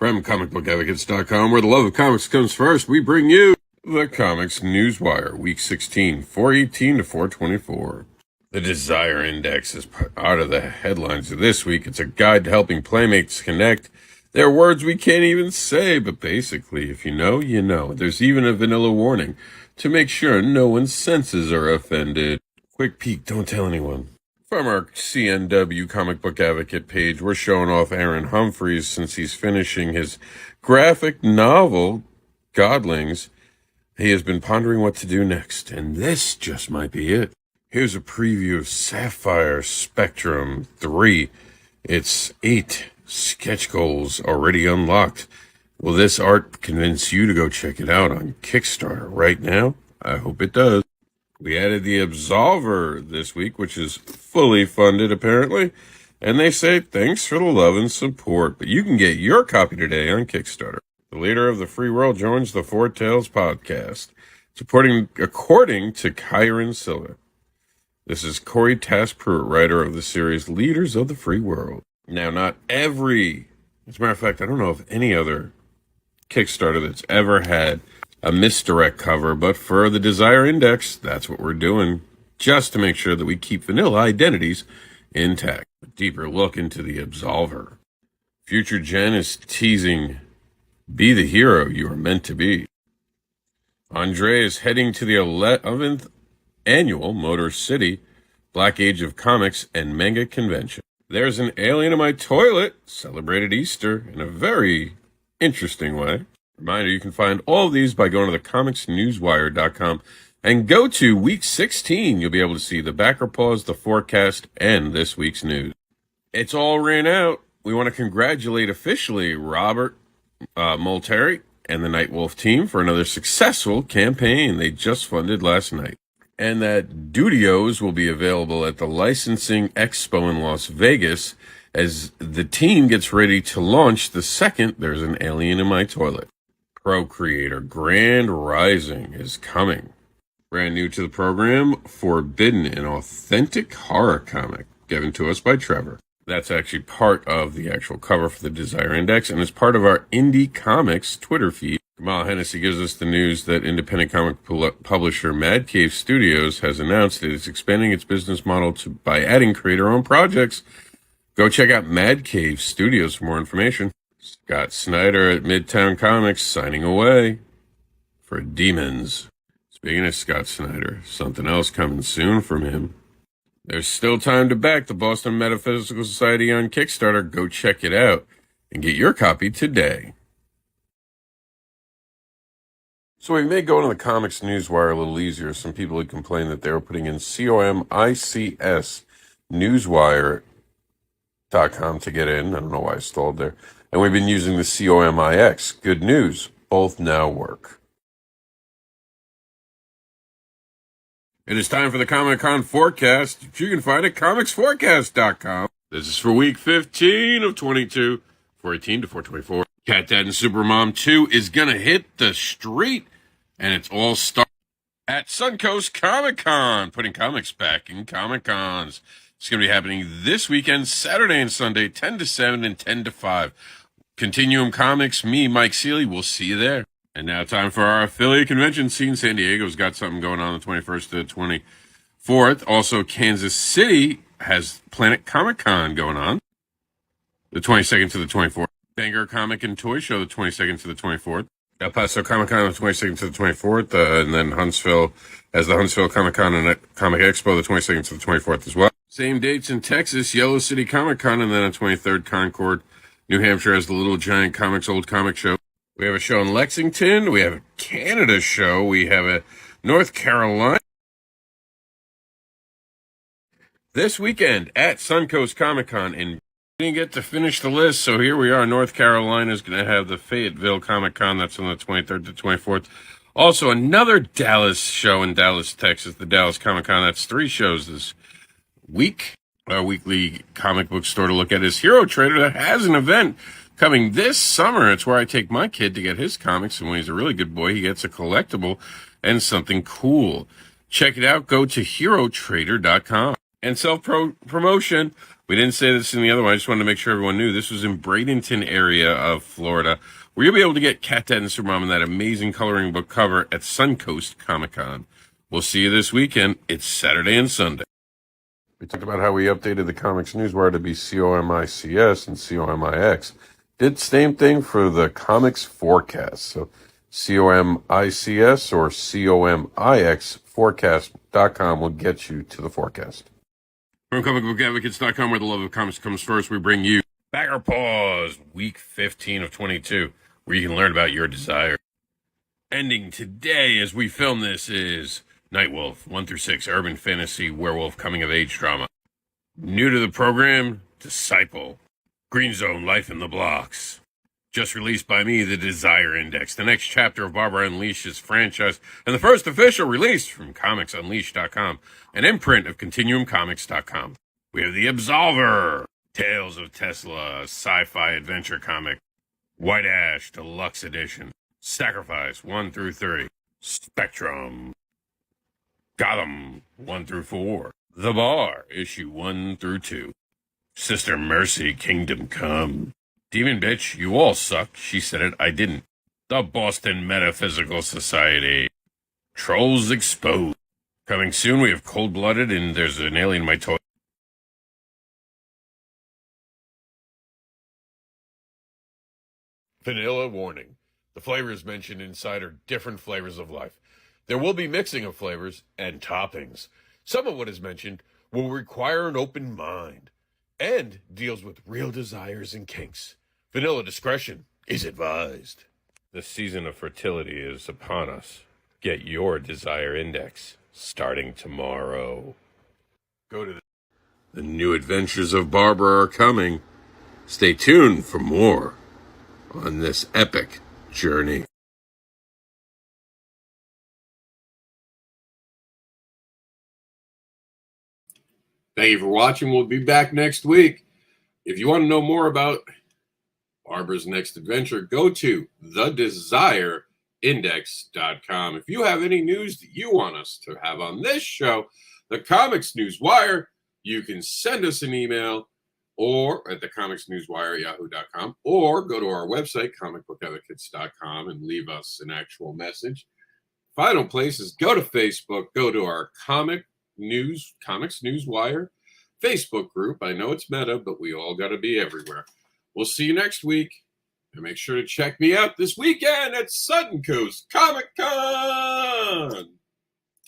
From comicbookavators.com, where the love of comics comes first, we bring you the Comics Newswire, Week 16, 418 to 424. The Desire Index is out of the headlines of this week. It's a guide to helping playmates connect. There are words we can't even say, but basically, if you know, you know. There's even a vanilla warning to make sure no one's senses are offended. Quick peek, don't tell anyone. From our CNW Comic Book Advocate page, we're showing off Aaron Humphries since he's finishing his graphic novel, Godlings. He has been pondering what to do next, and this just might be it. Here's a preview of Sapphire Spectrum 3. It's 8 sketch goals already unlocked. Will this art convince you to go check it out on Kickstarter right now? I hope it does. We added the Absolver this week, which is fully funded, apparently. And they say, thanks for the love and support. But you can get your copy today on Kickstarter. The leader of the free world joins the Four Tales podcast, according to Kyron Silva. This is Corey Tass-Pruitt, writer of the series Leaders of the Free World. Now, not every, as a matter of fact, I don't know of any other Kickstarter that's ever had a misdirect cover, but for the Desire Index, that's what we're doing, just to make sure that we keep vanilla identities intact. A deeper look into the Absolver. Future Gen is teasing, be the hero you are meant to be. Andre is heading to the 11th annual Motor City Black Age of Comics and Manga Convention. There's an alien in my toilet, celebrated Easter in a very interesting way. Reminder, you can find all of these by going to the COMiXnewswire.com and go to week 16. You'll be able to see the BACKERPAUSE, the forecast, and this week's news. It's all ran out. We want to congratulate officially Robert Molteri and the Nightwolf team for another successful campaign they just funded last night. And that Dudios will be available at the Licensing Expo in Las Vegas as the team gets ready to launch the second There's an Alien in My Toilet. Procreator Grand Rising is coming. Brand new to the program, Forbidden, an authentic horror comic given to us by Trevor. That's actually part of the actual cover for the Desire Index, and it's part of our Indie Comics Twitter feed. Kamal Hennessy gives us the news that independent comic publisher Mad Cave Studios has announced that it's expanding its business model by adding creator-owned projects. Go check out Mad Cave Studios for more information. Scott Snyder at Midtown Comics signing away for Demons. Speaking of Scott Snyder, something else coming soon from him. There's still time to back the Boston Metaphysical Society on Kickstarter. Go check it out and get your copy today. So we may go into the Comics Newswire a little easier. Some people had complained that they were putting in COMiX Newswire.com to get in. I don't know why I stalled there. And we've been using the COMiX. Good news, both now work. It is time for the ComicCon forecast, which you can find at ComiXforecast.com. This is for week 15 of 22, 418 to 424. Cat Dad and Supermom 2 is going to hit the street, and it's all starting at Suncoast Comic-Con, putting comics back in Comic-Cons. It's going to be happening this weekend, Saturday and Sunday, 10 to 7 and 10 to 5. Continuum Comics, me, Mike Seeley, we'll see you there. And now time for our affiliate convention scene. San Diego's got something going on the 21st to the 24th. Also, Kansas City has Planet Comic-Con going on the 22nd to the 24th. Bangor Comic and Toy Show the 22nd to the 24th. El Paso Comic-Con the 22nd to the 24th. And then Huntsville has the Huntsville Comic-Con and Comic Expo the 22nd to the 24th as well. Same dates in Texas, Yellow City Comic-Con, and then on 23rd, Concord. New Hampshire has the Little Giant Comics Old Comic Show. We have a show in Lexington. We have a Canada show. We have a North Carolina. This weekend at Suncoast Comic-Con, and we didn't get to finish the list, so here we are. North Carolina is going to have the Fayetteville Comic-Con. That's on the 23rd to 24th. Also, another Dallas show in Dallas, Texas, the Dallas Comic-Con. That's 3 shows this week. Our weekly comic book store to look at is Hero Trader, that has an event coming this summer. It's where I take my kid to get his comics, and when he's a really good boy, he gets a collectible and something cool. Check it out. Go to HeroTrader.com. And self-promotion. We didn't say this in the other one. I just wanted to make sure everyone knew this was in Bradenton area of Florida, where you'll be able to get Cat Dad and Supermom and that amazing coloring book cover at Suncoast Comic-Con. We'll see you this weekend. It's Saturday and Sunday. We talked about how we updated the Comics Newswire to be COMICS and COMIX. Did same thing for the COMiX Forecast. So COMICS or COMIX Forecast.com will get you to the forecast. From comicbookaDvocates.com, where the love of comics comes first, we bring you BACKERPAUSE, week 15 of 22, where you can learn about your desire. Ending today as we film this is Nightwolf, 1-6, urban fantasy, werewolf, coming-of-age drama. New to the program, Disciple. Green Zone, Life in the Blocks. Just released by me, The Desire Index, the next chapter of Barbara Unleashed's franchise, and the first official release from COMIXunleashed.com, an imprint of ContinuumComics.com. We have The Absolver, Tales of Tesla, sci-fi adventure comic, White Ash Deluxe Edition, Sacrifice 1-3, Spectrum, Gotham 1-4, The Bar, issue 1-2, Sister Mercy, Kingdom Come. Demon Bitch, you all suck. She said it, I didn't. The Boston Metaphysical Society. Trolls Exposed. Coming soon, we have Cold-Blooded, and there's an alien in my toy. Vanilla warning. The flavors mentioned inside are different flavors of life. There will be mixing of flavors and toppings. Some of what is mentioned will require an open mind and deals with real desires and kinks. Vanilla discretion is advised. The season of fertility is upon us. Get your Desire Index starting tomorrow. Go to the new adventures of Barbara are coming. Stay tuned for more on this epic journey. Thank you for watching. We'll be back next week. If you want to know more about Barbara's next adventure, go to thedesireindex.com. If you have any news that you want us to have on this show, the Comics Newswire, you can send us an email or at the comicsnewswire@yahoo.com, or go to our website, comicbookaDvocates.com, and leave us an actual message. Final place is go to Facebook, go to our Comics Newswire Facebook group. I know it's meta, but we all got to be everywhere. We'll see you next week. And make sure to check me out this weekend at Suncoast Comic-Con.